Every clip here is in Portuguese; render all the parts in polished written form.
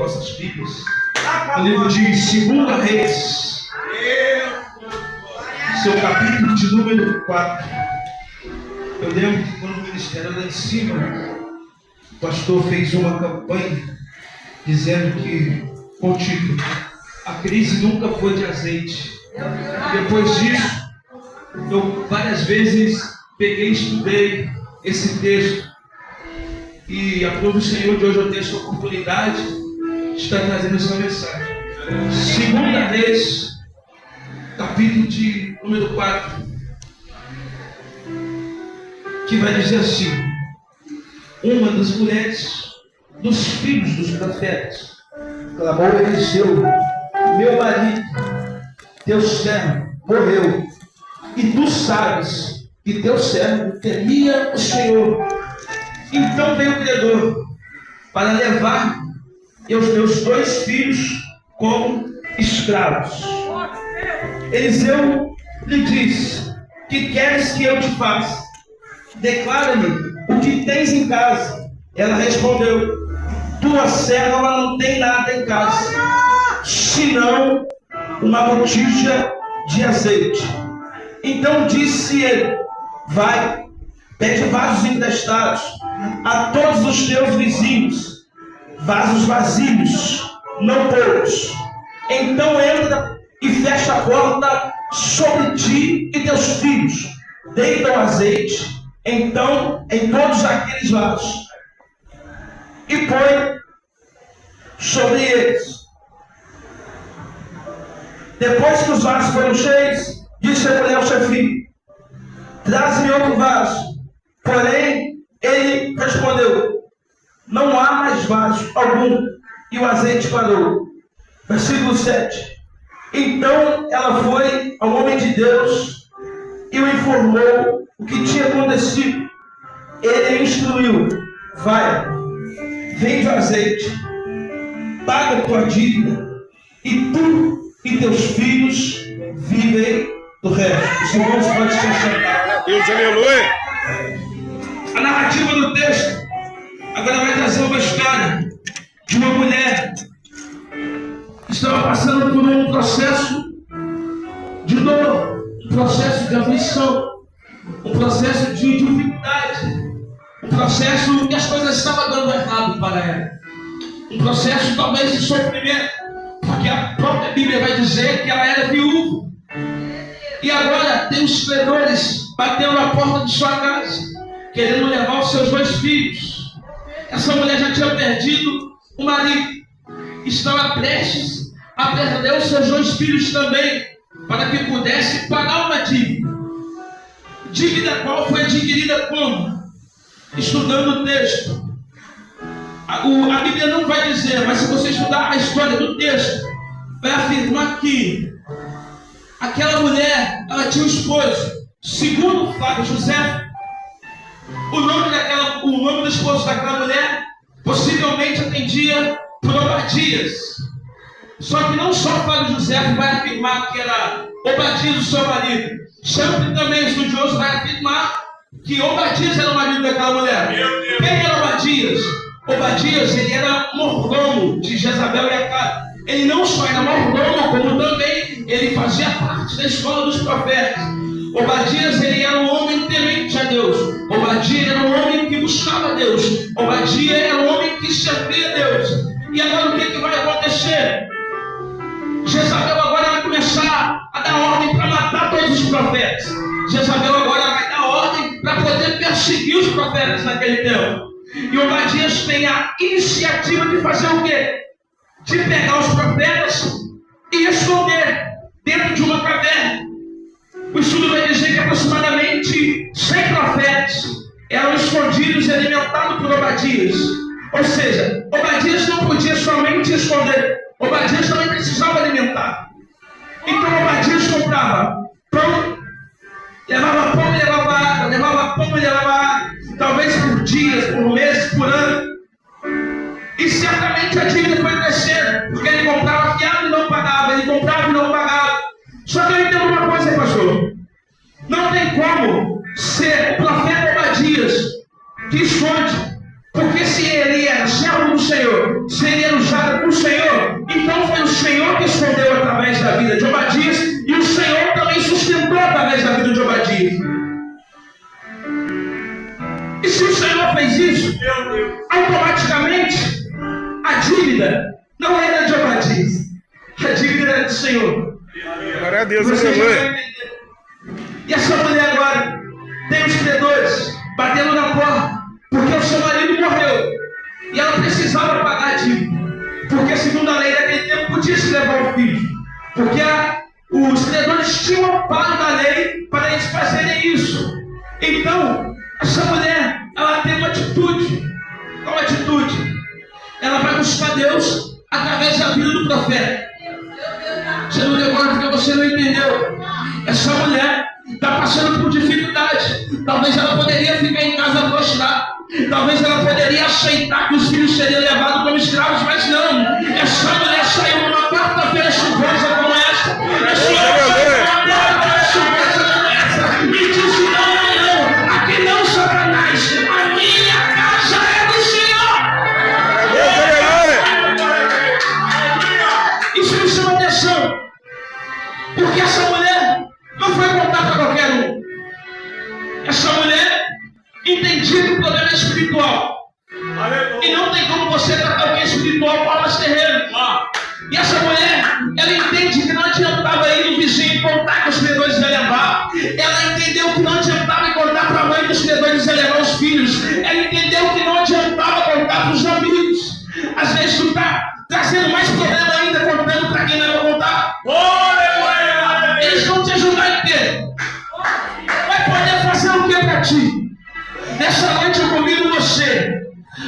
vossas Bíblias no livro de 2 Reis, seu capítulo de número 4. Eu lembro que quando o ministério lá em cima, o pastor fez uma campanha dizendo que, com o título, a crise nunca foi de azeite. Depois disso, eu várias vezes peguei e estudei esse texto. E a prova do Senhor de hoje eu tenho essa oportunidade de estar trazendo essa mensagem. 2 Reis, capítulo de número 4, que vai dizer assim: uma das mulheres dos filhos dos profetas clamou a Eliseu: meu marido, teu servo, morreu, e tu sabes que teu servo temia o Senhor. Então veio o credor para levar os meus 2 filhos como escravos. Eliseu lhe disse: que queres que eu te faça? Declara-me o que tens em casa. Ela respondeu: tua serva não tem nada em casa, senão uma botija de azeite. Então disse ele: vai, pede vasos emprestados a todos os teus vizinhos, vasos vazios, não poucos. Então entra e fecha a porta sobre ti e teus filhos. Deita o azeite, então, em todos aqueles vasos, e põe sobre eles. Depois que os vasos foram cheios, disse a mulher ao seu filho: traz-me outro vaso. Porém, ele respondeu: não há mais vaso algum. E o azeite parou. Versículo 7. Então ela foi ao homem de Deus e o informou o que tinha acontecido. Ele instruiu: vai, vende o azeite, paga a tua dívida, e tu e teus filhos vivem do resto. Os irmãos podem se sentar. Deus, aleluia. A narrativa do texto agora vai trazer uma história de uma mulher que estava passando por um processo de dor, um processo de aflição, um processo de dificuldade, um processo que as coisas estavam dando errado para ela, um processo talvez de sofrimento, porque a própria Bíblia vai dizer que ela era viúva e agora tem os credores batendo na porta de sua casa, querendo levar os seus 2 filhos. Essa mulher já tinha perdido o marido, estava prestes a perder os seus 2 filhos também, para que pudesse pagar uma dívida. Dívida qual foi adquirida como? Estudando o texto. A Bíblia não vai dizer, mas se você estudar a história do texto, vai afirmar que aquela mulher, ela tinha um esposo. Segundo Flávio José, o nome do esposo daquela mulher possivelmente atendia por Obadias. Só que não só Flávio José vai afirmar que era Obadias o seu marido. Sempre também o estudioso vai afirmar que Obadias era o marido daquela mulher. Quem era Obadias? Obadias, ele era mordomo de Jezabel e Acabe. Ele não só era mordomo, como também ele fazia parte da escola dos profetas. Obadias, ele era um homem temente a Deus. Obadias era um homem que buscava Deus. Obadias era um homem que servia a Deus. E agora o que vai acontecer? Jezabel agora vai começar a dar ordem para matar todos os profetas. Jezabel agora vai dar ordem para poder perseguir os profetas naquele tempo. E Obadias tem a iniciativa de fazer o quê? De pegar os profetas e esconder dentro de uma caverna. O estudo vai dizer que aproximadamente 100 profetas eram escondidos e alimentados por Obadias. Ou seja, Obadias não podia somente esconder, Obadias também precisava alimentar. Então Obadias comprava pão, levava pão e levava água, levava pão e levava água, talvez por dias, por meses, por ano. E certamente a dívida foi crescendo, porque ele comprava fiado e não pagava, ele comprava e não pagava. Só que eu entendo uma coisa, pastor. Não tem como ser o profeta Obadias que esconde, porque Porque se ele era servo do Senhor, se ele era usado por Senhor, então foi o Senhor que escondeu através da vida de Obadias, e o Senhor também sustentou através da vida de Obadias. E se o Senhor fez isso, automaticamente a dívida não era de Obadias, a dívida era do Senhor. Glória a Deus, aleluia. E essa mulher agora tem os credores batendo na porta, porque o seu marido morreu e ela precisava pagar a dívida, porque segundo a lei daquele tempo podia se levar o filho, porque os credores tinham o pago da lei para eles fazerem isso. Então essa mulher, ela tem uma atitude. Qual atitude? Ela vai buscar Deus através da vida do profeta. Você não deu conta porque você não entendeu. Essa mulher está passando por dificuldade. Talvez ela poderia ficar em casa prostrada. Talvez ela poderia aceitar que os filhos seriam levados como escravos, mas não. Essa mulher saiu numa quarta-feira chuvosa como essa. Essa mulher saiu numa quarta-feira chuvosa como essa. E disse: não, aqui não, Satanás. A minha casa é do Senhor. Isso me chama atenção. Porque essa mulher não foi contar para qualquer um. Essa mulher entendia que o problema é espiritual. E não tem como você tratar alguém espiritual com almas terrenas. E essa mulher, ela entende que não adiantava ir no vizinho contar que os credores iam levar. Ela entendeu que não adiantava contar para a mãe que os credores iam levar os filhos. Ela entendeu que não adiantava contar para os amigos. Às vezes tu está trazendo mais problema ainda contando para quem não vai contar. Eles vão te ajudar em quê? Vai poder fazer o que para ti? Nessa noite eu convido você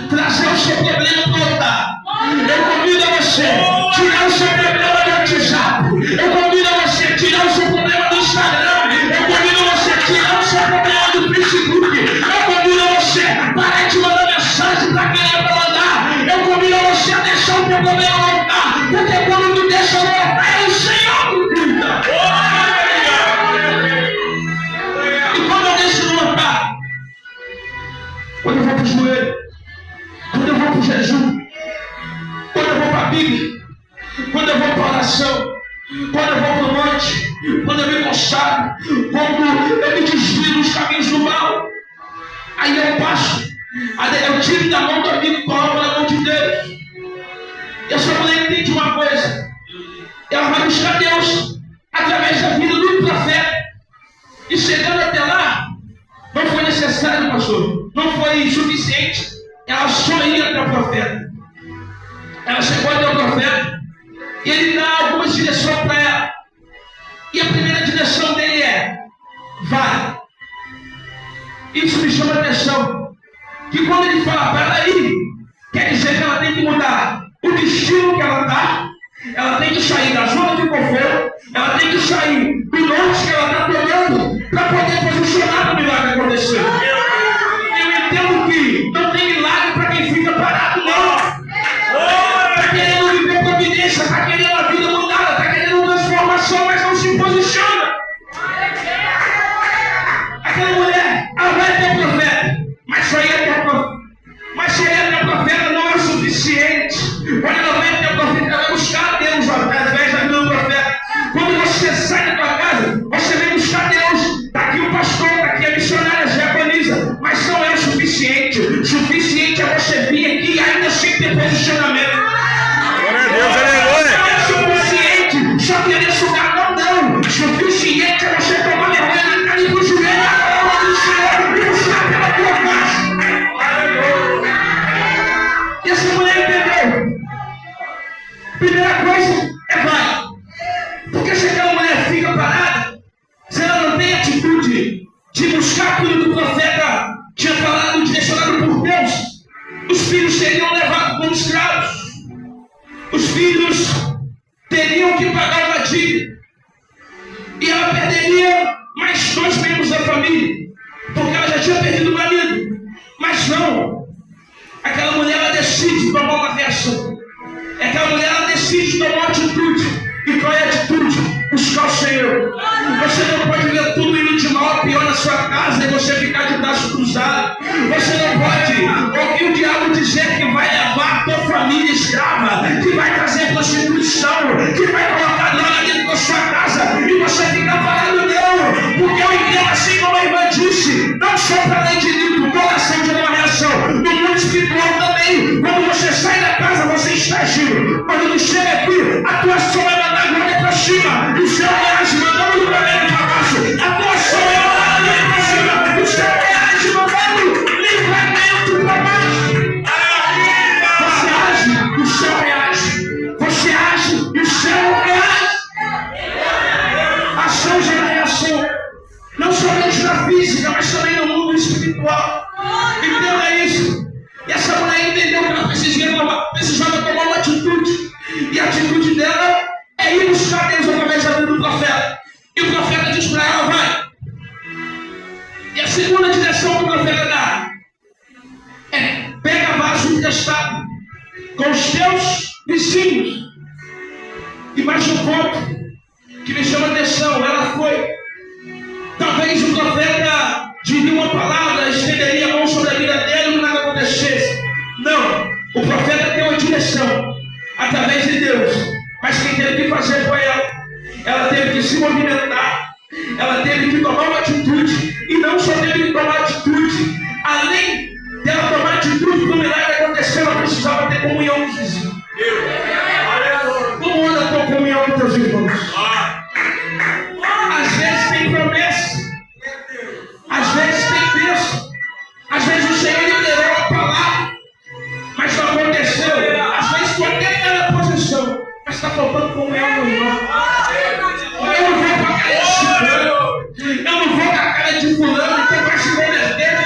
trazer o seu problema para o altar. Eu convido a você tirar o seu problema do WhatsApp. Eu convido a você tirar o seu problema do Instagram. Eu convido a você tirar o seu problema do Facebook. Eu convido a você parar de mandar mensagem para quem é para mandar. Eu convido a você a deixar o teu problema no altar. Porque quando tu deixa no altar, é o Senhor que cuida. E quando eu deixo no altar, quando eu vou para o joelho, quando eu vou para o jejum, quando eu vou para a Bíblia, quando eu vou para a oração, quando eu vou para o monte, quando eu me consagro, quando eu me desvio dos caminhos do mal, aí eu passo, eu tiro da mão do amigo e coloco na mão de Deus. E essa mulher entende uma coisa: ela vai buscar Deus através da vida do profeta. E chegando até lá, não foi necessário, pastor, não foi suficiente. Ela só ia até o profeta. Ela chegou até o profeta e ele dá algumas direções para ela. E a primeira direção dele é: vai. Isso me chama a atenção, que quando ele fala para ela ir, quer dizer que ela tem que mudar o destino que ela está. Ela tem que sair da zona de conforto. Ela tem que sair do norte que ela está tomando para poder posicionar o milagre acontecer. Eu entendo que não tem milagre para quem fica parado, não. Está querendo viver providência, está querendo a vida mudada, está querendo transformação, mas não se posiciona. Aquela mulher, ela vai até o profeta, mas só ia até o profeta. Mas se ele até o profeta não é o suficiente. Quando ela vai até o profeta, ela vai buscar Deus através da vida do profeta. Quando você sai da tua casa, você vem buscar Deus. Está aqui o pastor, está aqui a missionária Japonesa, mas não é o suficiente. O suficiente é você vir aqui e ainda sem ter posicionamento. Glória a Deus, aleluia. Não é suficiente só querer sugar, não. O suficiente é você tomar vergonha na cara e pro joelho na alma do Senhor e buscar pela tua casa. E essa mulher entendeu. Primeira coisa é vai. Porque se aquela mulher fica parada, se ela não tem atitude de buscar aquilo que o profeta tinha falado, direcionado por Deus, os filhos seriam levados como escravos. Os filhos teriam que pagar uma dívida. E ela perderia mais 2 membros da família, porque ela já tinha perdido o marido. Mas não. Aquela mulher, ela decide tomar uma reação. Aquela mulher, ela decide tomar uma atitude. E qual é a atitude? Buscar o Senhor. Você não pode ver tudo indo de mal a pior na sua casa e você ficar de braço cruzado. Você não pode ouvir o diabo dizer emprestado com os teus vizinhos. E mais um ponto que me chama a atenção, ela foi. Talvez o profeta diria uma palavra, estenderia a mão sobre a vida dele e nada acontecesse. Não, o profeta deu a direção através de Deus, mas quem teve que fazer foi ela. Ela teve que se movimentar, ela teve que tomar uma atitude, e não só teve que tomar atitude, além dela tomar atitude para o milagre acontecer, ela precisava ter comunhão com os vizinhos. Como anda a tua comunhão com os teus irmãos? Às vezes tem promessa, às vezes tem bênção, às vezes o Senhor liberou a palavra, mas não aconteceu. Às vezes tu até está na posição, mas está faltando comunhão no irmão. Eu não vou com a cara de fulano, eu não vou com a cara de fulano, então vai se converter.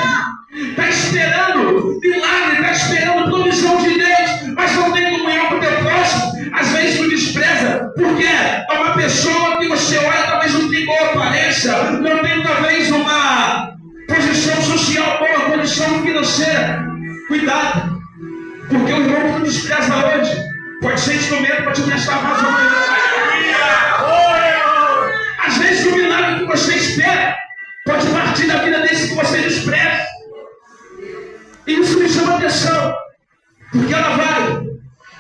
Está esperando milagre, está esperando provisão de Deus, mas não tem comunhão com o teu próximo. Às vezes tu despreza, porque é uma pessoa que você olha, talvez não tem boa aparência, não tem talvez uma posição social boa, condição financeira. Cuidado, porque o irmão que tu despreza hoje pode ser instrumento para te prestar vaso amanhã. Às vezes o milagre que você espera pode partir da vida desse que você despreza. E isso me chama a atenção, porque ela vai,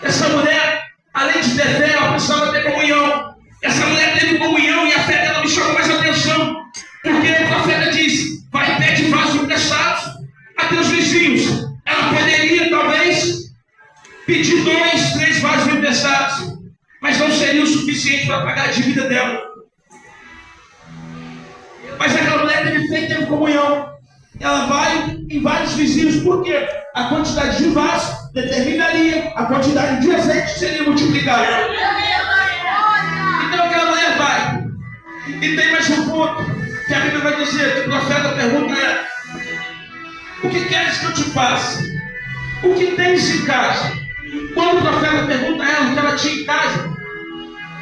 essa mulher, além de ter fé, ela precisava ter comunhão. Essa mulher teve comunhão e a fé dela me chamou mais atenção, porque o profeta disse: vai e pede vasos emprestados a teus vizinhos. Ela poderia talvez pedir 2, 3 vasos emprestados, mas não seria o suficiente para pagar a dívida dela. Mas aquela mulher teve fé e teve comunhão. Ela vai em vários vizinhos, porque a quantidade de vasos determinaria a quantidade de azeite que seria multiplicada. Então aquela mulher vai. E tem mais um ponto que a Bíblia vai dizer, que o profeta pergunta a ela: o que queres que eu te faça? O que tens em casa? Quando o profeta pergunta a ela o que ela tinha em casa,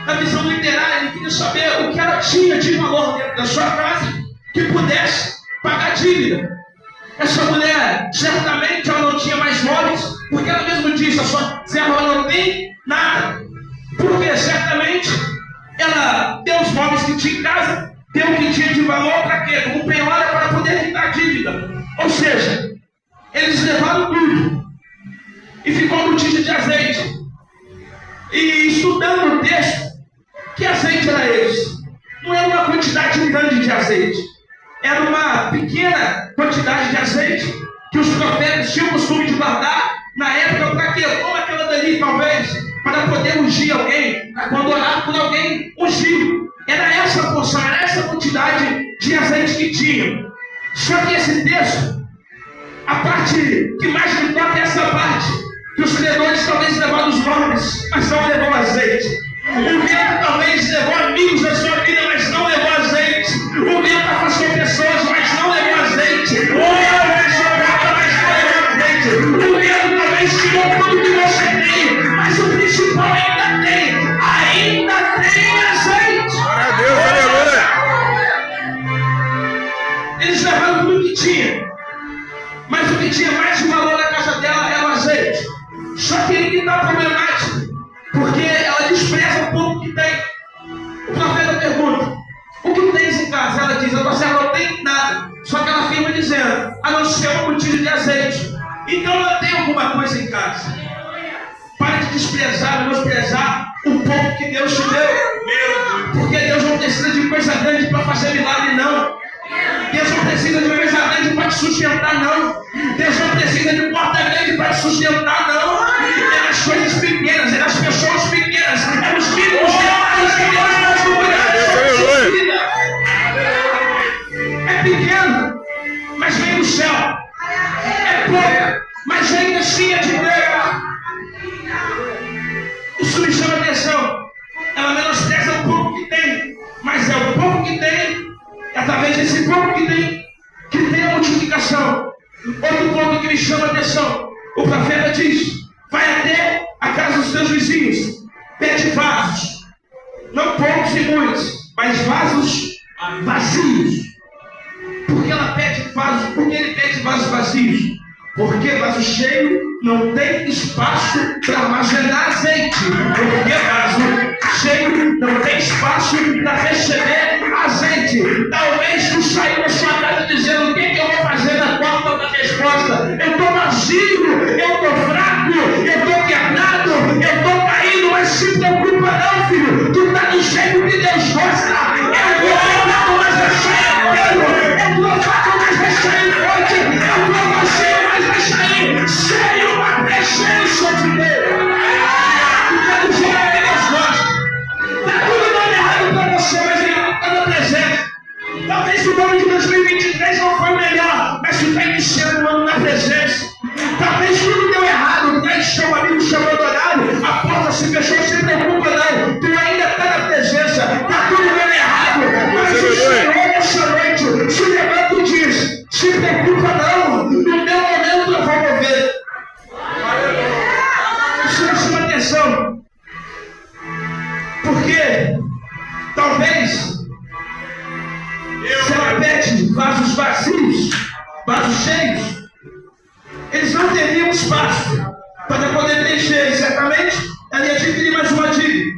na visão literária, ele queria saber o que ela tinha de valor dentro da sua casa que pudesse pagar a dívida. Essa mulher, certamente ela não tinha mais móveis, porque ela mesma disse: a sua serva não tem nada. Porque certamente ela deu os móveis que tinha em casa, deu o que tinha de valor para quê? Como penhora para poder quitar a dívida. Ou seja, eles levaram tudo e ficou um botija de azeite. E estudando o texto, que azeite era esse? Não era uma quantidade grande de azeite, era uma pequena quantidade de azeite que os profetas tinham o costume de guardar na época para quê? Como aquela dali, talvez, para poder ungir alguém, quando orar por alguém, ungiu. Era essa porção, era essa quantidade de azeite que tinha. Só que esse texto, a parte que mais me toca é essa parte, que os credores talvez levaram os nomes, mas não levou azeite. O vento talvez levou amigos da sua vida, mas não levou azeite. O vento afastou pessoas, mas não levou azeite. O vento fechou a porta, mas não levou azeite. O vento talvez tirou tudo que você tem, mas o principal ainda tem. Ainda tem azeite. Glória a Deus, aleluia. Eles levaram tudo que tinha, mas o que tinha mais de valor na casa dela era o azeite. Só que ele está problemático, porque ela despreza o pouco que tem. O profeta pergunta: o que tens em casa? Ela diz: a tua serva não tem nada. Só que ela afirma dizendo: a não ser uma botija de azeite. Então ela tem alguma coisa em casa. Para de desprezar, menosprezar o pouco que Deus te deu. Porque Deus não precisa de coisa grande para fazer milagre, não. Deus não precisa de coisa grande para te sustentar, não. Deus não precisa de porta grande para te sustentar, não. É nas coisas pequenas, é nas pessoas pequenas, é nos mínimos detalhes que Deus pode cuidar da sua vida. É pequeno, mas vem do céu. É pouco, mas ainda assim é de Deus. Isso me chama a atenção. Ela menospreza o pouco que tem, mas é o pouco que tem. Através desse pouco que tem a multiplicação. Outro ponto que me chama a atenção: o profeta diz: vai até a casa dos teus vizinhos, pede vasos, não poucos e muitos, mas vasos vazios. Por que ela pede vasos? Por que ele pede vasos vazios? Porque vaso cheio não tem espaço para armazenar azeite. Porque vaso cheio não tem espaço para receber azeite. Talvez tu saiu da sua casa dizendo: o que eu vou fazer na porta da resposta? Eu estou vazio, eu estou fraco, eu estou quebrado, eu estou caído. Mas se preocupa não, filho. Tu está no jeito que Deus gosta. Eu estou quebrado, mas é cheio. Eu estou fraco, mas é cheio forte. Eu estou vazio, mas é cheio. Cheio da presença de Deus. Tu está no jeito que Deus gosta. Está tudo dando errado para você, mas ele está na presença. Talvez o ano de 2023 não foi o melhor, mas tu está iniciando o ano na presença. Talvez tudo deu errado, tu seu amigo chamou do horário, a porta se fechou, não se preocupa não. Tu ainda está na presença, está tudo dando errado, mas o Senhor nessa noite se levanta e diz: se preocupa não, no meu momento eu vou mover. Preste atenção, porque talvez se ela pede vasos vazios, vasos cheios, eles não teriam espaço para poder preencher. E certamente ela ia adquirir mais uma dívida.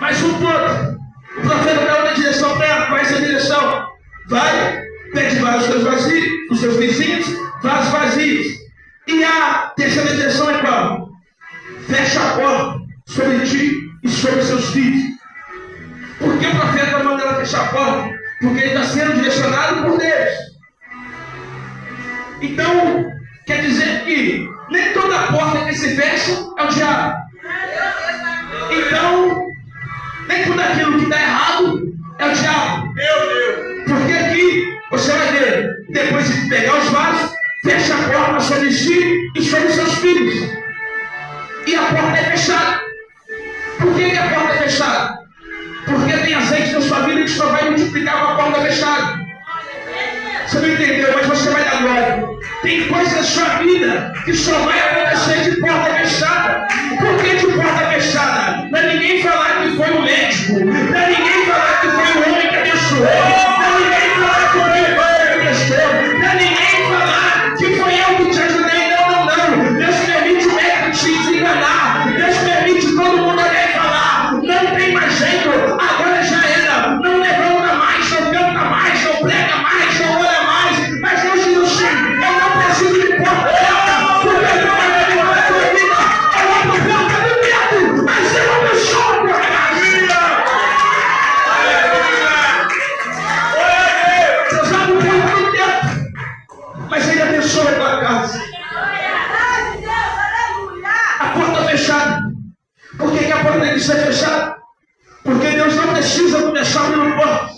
Mas um todo, o profeta dá uma direção para ela. Qual é essa direção? Vai, pede vasos vazios, os seus vizinhos, vasos vazios. E a terceira direção é qual? Fecha a porta sobre ti e sobre seus filhos. Por que o profeta manda ela fechar a porta? Porque ele está sendo direcionado por Deus. Então, quer dizer que nem toda porta que se fecha é o diabo. Então, nem tudo aquilo que está errado é o diabo. Porque aqui você vai ver, depois de pegar os vasos, fecha a porta sobre si e sobre seus filhos. E a porta é fechada. Por que a porta é fechada? Porque tem azeite na sua vida que só vai multiplicar com a porta fechada. Você não entendeu, mas você vai dar glória. Tem coisas na sua vida que só vai acontecer de porta fechada. Por que de porta fechada? Não é ninguém falar que foi o médico. Não é ninguém falar que foi o homem que abençoou. Não é ninguém falar que foi o pai que prestou. Não é ninguém falar que foi eu que te ajudei. Não. Deus permite o médico te desenganar. Deus permite todo mundo olhar e falar: não tem mais jeito, agora já era. Não levanta mais, não canta mais, não prega mais, não ora mais. Mas Deus diz assim: eu não preciso de porta aberta, porque eu não vai levar a tua vida. Eu abro porta do medo, mas eu abençoo a tua casa. Deus abre porta do medo, mas ele abençoa a tua casa. A porta fechada. Por que a porta tem que ser fechada? Porque Deus não precisa começar abrindo portas.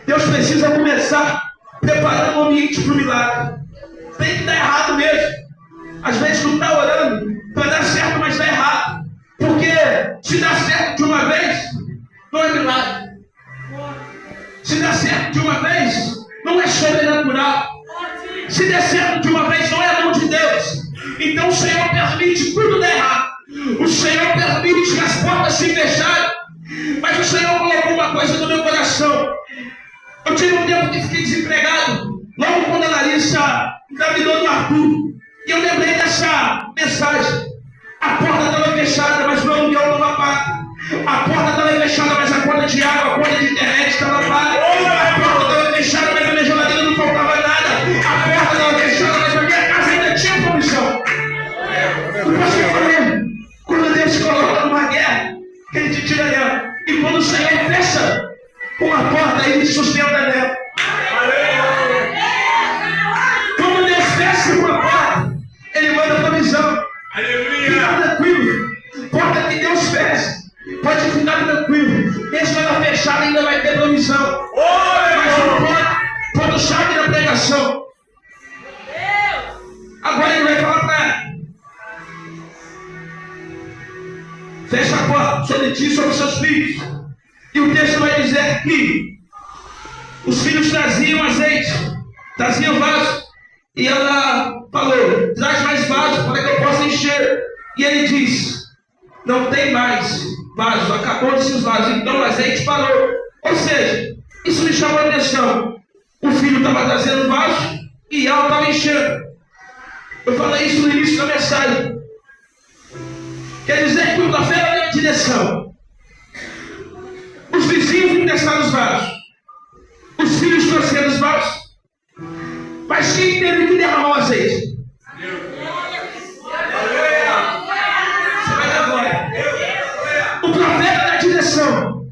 Deus precisa começar preparando o ambiente para o milagre. Tem que dar errado mesmo. Às vezes tu está orando para dar certo, mas dá errado. Porque se dá certo de uma vez, não é milagre. Se dá certo de uma vez, não é sobrenatural. Se der certo de uma vez, não é a mão de Deus. Então o Senhor permite tudo dar errado. O Senhor permite que as portas se fecharem. Mas o Senhor colocou uma coisa no meu coração. Eu tive um tempo que fiquei desempregado, logo quando a Larissa engravidou do Arthur. E eu lembrei dessa mensagem. A porta estava fechada, mas o aluguel não estava pago. A porta estava fechada, mas a conta de água, a conta de internet estava paga. A porta estava fechada, mas a minha geladeira não faltava nada. A porta estava fechada, mas a minha casa ainda tinha provisão. Você falou, quando Deus se coloca numa guerra, Ele te tira dela. E quando o Senhor fecha uma porta, Ele te sustenta nela. Quando Deus fecha uma porta, Ele manda provisão. Fica tranquilo. Porta que Deus fecha, pode ficar tranquilo. Mesmo ela fechada, ainda vai ter provisão. Mas o ponto chave da pregação. Agora Ele vai falar para ela: fecha a porta sobre ti e sobre seus filhos. E o texto vai dizer que os filhos traziam azeite, traziam vaso. E ela falou: traz mais vaso para que eu possa encher. E ele diz: não tem mais vaso, acabou desses vasos. Então o azeite parou. Ou seja, isso me chamou a atenção. O filho estava trazendo vaso e ela estava enchendo. Eu falei isso no início da mensagem. Quer dizer que o profeta deu a direção. Os vizinhos emprestaram os vasos. Os filhos trouxeram os vasos. Mas quem teve que derramar o azeite? Você vai dar glória. O profeta dá a direção.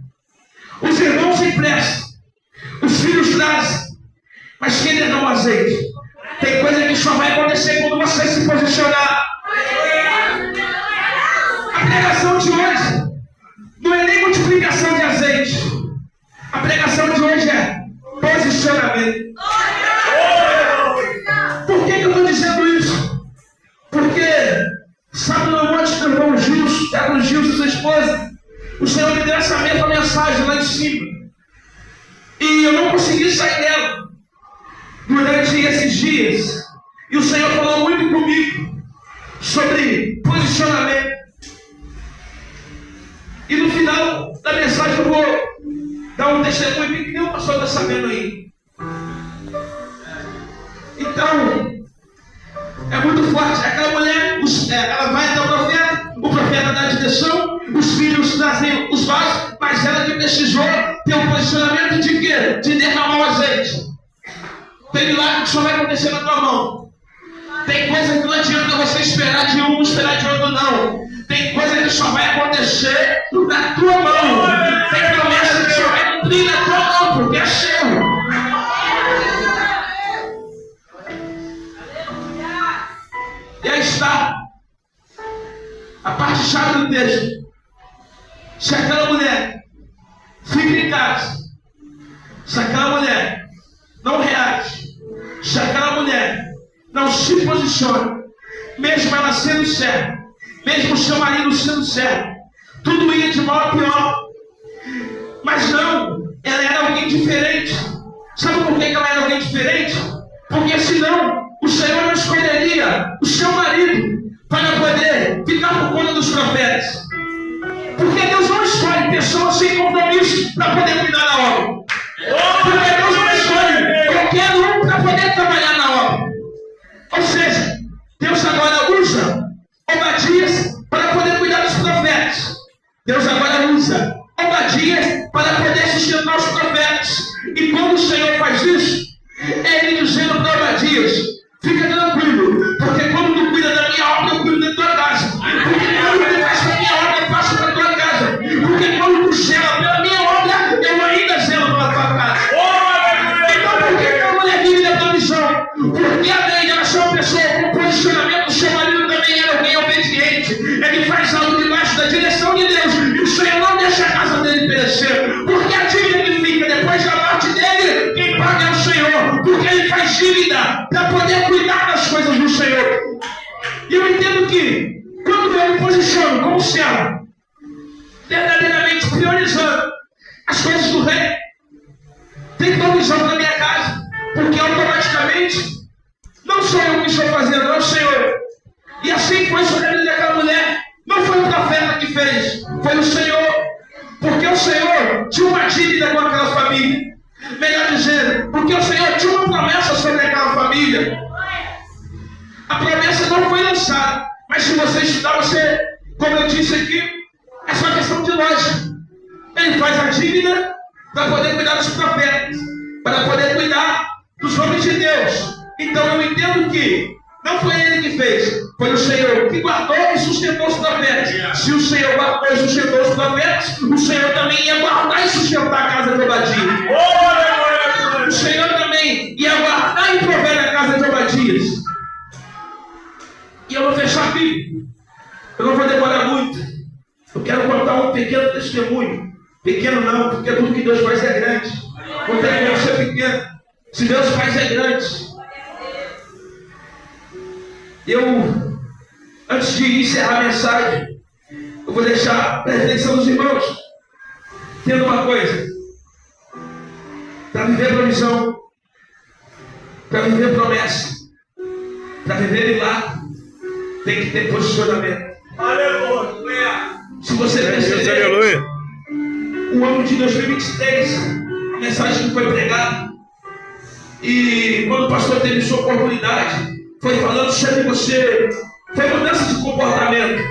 Os irmãos emprestam. Os filhos trazem. Mas quem derrama o azeite? Tem coisa que só vai acontecer quando você se posicionar. A pregação de hoje não é nem multiplicação de azeite. A pregação de hoje é posicionamento. Por que eu estou dizendo isso? Porque sábado à noite do irmão Gilson, Pedro Gilson, sua esposa, o Senhor me deu essa mesma mensagem lá em cima. E eu não consegui sair dela durante esses dias. E o Senhor falou muito comigo sobre posicionamento. E no final da mensagem eu vou dar um testemunho que nem o pastor está sabendo aí. Então, é muito forte. Aquela mulher, ela vai até o profeta dá a direção, os filhos trazem os vasos, mas ela que precisou ter um posicionamento de quê? De derramar o azeite. Tem milagre que só vai acontecer na tua mão. Tem coisa que não adianta você esperar de um, esperar de outro, não. Tem coisa que só vai acontecer na tua mão. Tem promessa que só vai cumprir na tua mão, porque é seu. E aí está a parte chave do texto. Se aquela mulher fica em casa, se aquela mulher não reage, se aquela mulher não se posiciona, mesmo ela sendo serva, mesmo o seu marido sendo servo, tudo ia de mal a pior. Mas não, ela era alguém diferente. Sabe por que ela era alguém diferente? Porque senão o Senhor não escolheria o seu marido para poder ficar por conta dos profetas. Porque Deus não escolhe pessoas sem compromisso para poder cuidar da obra. Porque Deus não escolhe qualquer um para poder trabalhar na obra. Ou seja, Deus agora usa Obadias para poder cuidar dos profetas. Deus agora usa Obadias para poder sustentar os profetas. E quando o Senhor faz isso, é Ele dizendo para Obadias: fica tranquilo, porque quando tu cuida da minha obra, eu cuido da tua casa. Porque quando tu faz a minha obra, eu faço para a tua casa. Porque quando tu zela pela minha obra, eu ainda zelo pela tua casa. Então por que a mulher vive da tua visão? Porque além de ela ser uma pessoa com posicionamento, o seu marido também era alguém obediente. Ele faz algo debaixo da direção de Deus. E o Senhor não deixa a casa dele perecer. Porque a dívida que fica depois da morte dele, quem paga é o Senhor. Porque ele faz dívida para poder cuidar das coisas do Senhor. E eu entendo que quando eu me posiciono como servo, verdadeiramente priorizando as coisas do rei, tem provisão para minha casa. Porque automaticamente não sou eu que estou fazendo, não é o Senhor. E assim foi sobre a vida daquela mulher. Não foi o profeta que fez, foi o Senhor. Porque o Senhor tinha uma dívida com aquela família. Melhor dizendo, porque o Senhor tinha uma promessa sobre aquela família. A promessa não foi lançada. Mas se você estudar, você, como eu disse aqui, é só questão de lógica. Ele faz a dívida para poder cuidar dos profetas, para poder cuidar dos homens de Deus. Então eu entendo que não foi ele que fez, foi o Senhor que guardou e sustentou os profetas. Se o Senhor guardou e sustentou os profetas, o Senhor também ia guardar e sustentar a casa de Obadias. O Senhor também ia guardar e prover a casa de Obadias. E eu vou fechar aqui. Eu não vou demorar muito. Eu quero contar um pequeno testemunho. Pequeno não, porque tudo que Deus faz é grande. Não tem como ser pequeno. Se Deus faz é grande. Eu, antes de encerrar a mensagem, eu vou deixar para a reflexão dos irmãos. Tendo uma coisa. Para viver provisão, para viver promessa, para viver milagre, tem que ter posicionamento. Aleluia! Se você perceber, o ano de 2023, a mensagem que foi pregada, E quando o pastor teve sua oportunidade, foi falando sobre você, foi mudança de comportamento.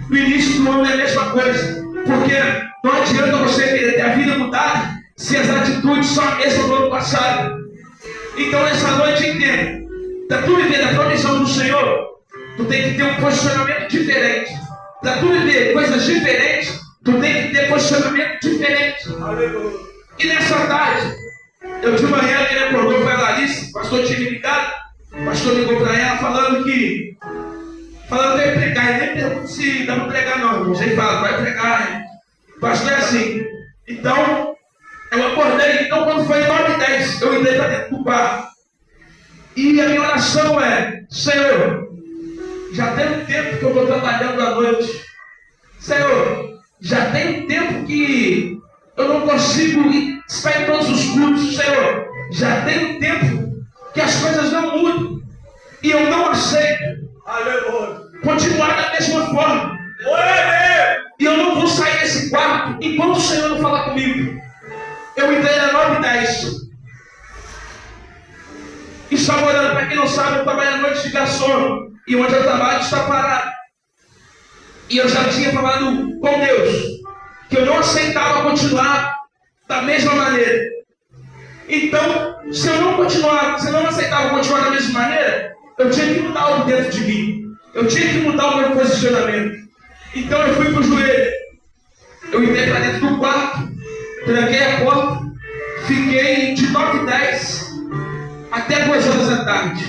No início do ano é a mesma coisa, porque não adianta você querer ter a vida mudada se as atitudes são as mesmas do ano passado. Então nessa noite entenda, para tu viver a provisão do Senhor, tu tem que ter um posicionamento diferente. Para tu viver coisas diferentes, tu tem que ter posicionamento diferente. E nessa tarde, eu de manhã ele acordou para a Larissa, o pastor tinha me ligado, o pastor ligou para ela falando que ia pregar. Ele nem pergunta se dá para pregar não, irmãos. Ele fala, vai pregar, hein? O pastor é assim. Então, eu acordei, então quando foi 9h10, eu entrei para dentro do quarto. E a minha oração é, Senhor, já tem um tempo que eu estou trabalhando à noite. Senhor, já tem um tempo que eu não consigo estar em todos os cultos. Senhor, já tem um tempo que as coisas não mudam. E eu não aceito continuar da mesma forma. E eu não vou sair desse quarto enquanto o Senhor não falar comigo. Eu entrei às 9h10. E estava orando, para quem não sabe, eu trabalho à noite de garçom. E onde eu trabalho está parado. E eu já tinha falado com Deus que eu não aceitava continuar da mesma maneira. Então, se eu não aceitava continuar da mesma maneira, eu tinha que mudar algo dentro de mim. Eu tinha que mudar o meu posicionamento. Então eu fui para o joelho. Eu entrei para dentro do quarto, tranquei a porta, fiquei de 9h10 até 2h da tarde.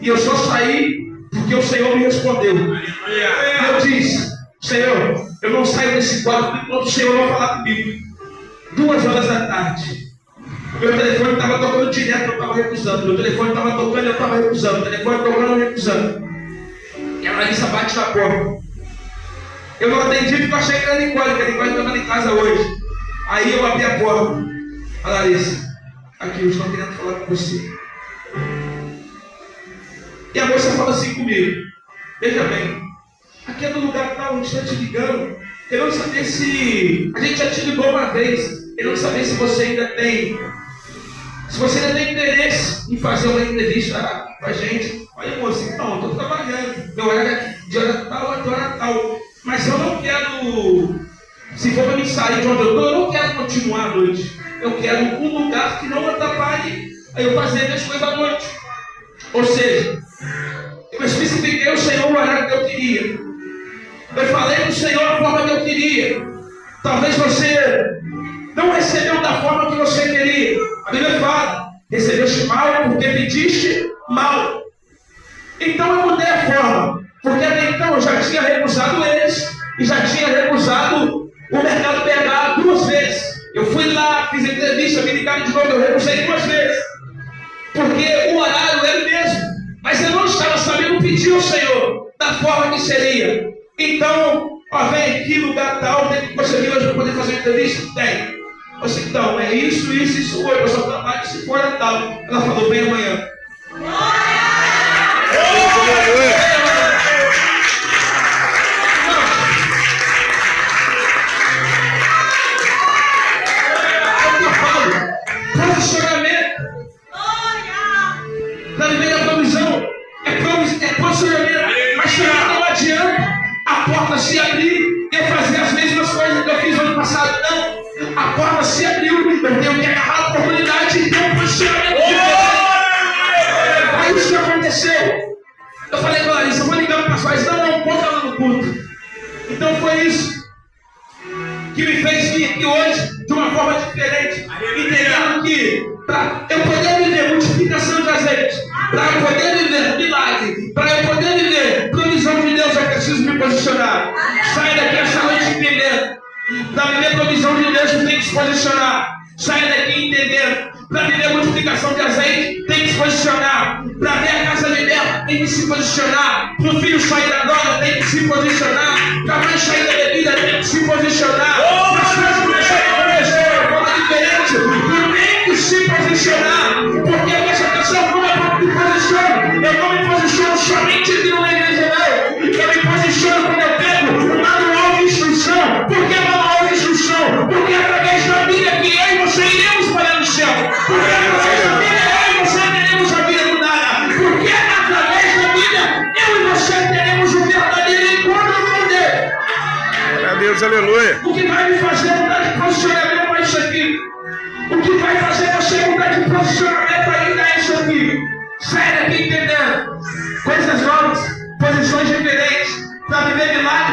E eu só saí porque o Senhor me respondeu. E eu disse, Senhor, eu não saio desse quarto enquanto o Senhor não falar comigo. 2h da tarde. Meu telefone estava tocando direto, eu estava recusando. Meu telefone estava tocando, eu estava recusando. O telefone tocando, eu recusando. E a Larissa bate na porta. Eu não atendi porque eu achei que era a Nicole, que a Nicole estava em casa hoje. Aí eu abri a porta. A Larissa, aqui, eu estou querendo falar com você. E a moça fala assim comigo, veja bem, aqui é do lugar tal, a gente está te ligando, querendo saber se, a gente já te ligou uma vez, querendo saber se você ainda tem interesse em fazer uma entrevista com a gente. Olha moça, então, eu estou trabalhando, meu horário é de hora tal, de hora tal, mas eu não quero, se for para me sair de onde eu estou, eu não quero continuar à noite, eu quero um lugar que não atrapalhe eu fazer minhas coisas à noite. Ou seja, eu especifiquei ao Senhor o horário que eu queria. Eu falei para o Senhor a forma que eu queria. Talvez você não recebeu da forma que você queria. A Bíblia fala, recebeste mal porque pediste mal. Então eu mudei a forma. Porque até então eu já tinha recusado eles e já tinha recusado o mercado pegar 2 vezes. Eu fui lá, fiz entrevista, me ligaram de novo, eu recusei 2 vezes. Porque o horário era o mesmo, mas eu não estava sabendo pedir ao Senhor da forma que seria. Então, vem aqui, lugar tal, tem que você vir hoje para poder fazer uma entrevista? Tem. Você, então, é isso hoje, eu só trabalho se for tal. Ela falou, vem amanhã. Posicionamento. Na primeira provisão é posicionamento, mas não adianta a porta se abrir e eu fazer as mesmas coisas que eu fiz ano passado. Não, a porta se abriu, eu tenho que agarrar a oportunidade e ter um posicionamento diferente. Aí isso que aconteceu. Eu falei com a Larissa, eu vou ligar para as pais, não, conta lá no culto. Então foi isso que me fez vir aqui hoje de uma forma diferente, entendendo que para eu poder viver multiplicação de azeite, para eu poder viver milagre, para eu poder viver provisão de Deus, eu preciso me posicionar. Sai daqui essa noite entendendo, para viver provisão de Deus, tem que se posicionar. Sai daqui entendendo, para viver multiplicação de azeite, tem que se posicionar. Para ver a casa liberta, tem que se posicionar. Para o filho sair da droga, tem que se posicionar. Para a mãe sair da bebida, tem que se posicionar. Para as coisas começarem a acontecer de uma forma diferente, tu tem que se posicionar. Porque essa pessoa, como eu me posiciono, eu não me posiciono somente aqui na igreja, não. Eu me posiciono quando eu pego o manual de instrução. Por que manual de instrução? Porque através da Bíblia que eu e você iremos para o céu. Porque através da Bíblia eu e Deus, aleluia. O que vai me fazer mudar de posicionamento é isso aqui. O que vai fazer você mudar de posicionamento ainda é isso aqui. Sai daqui entendendo. Coisas novas, posições diferentes, para viver milagres.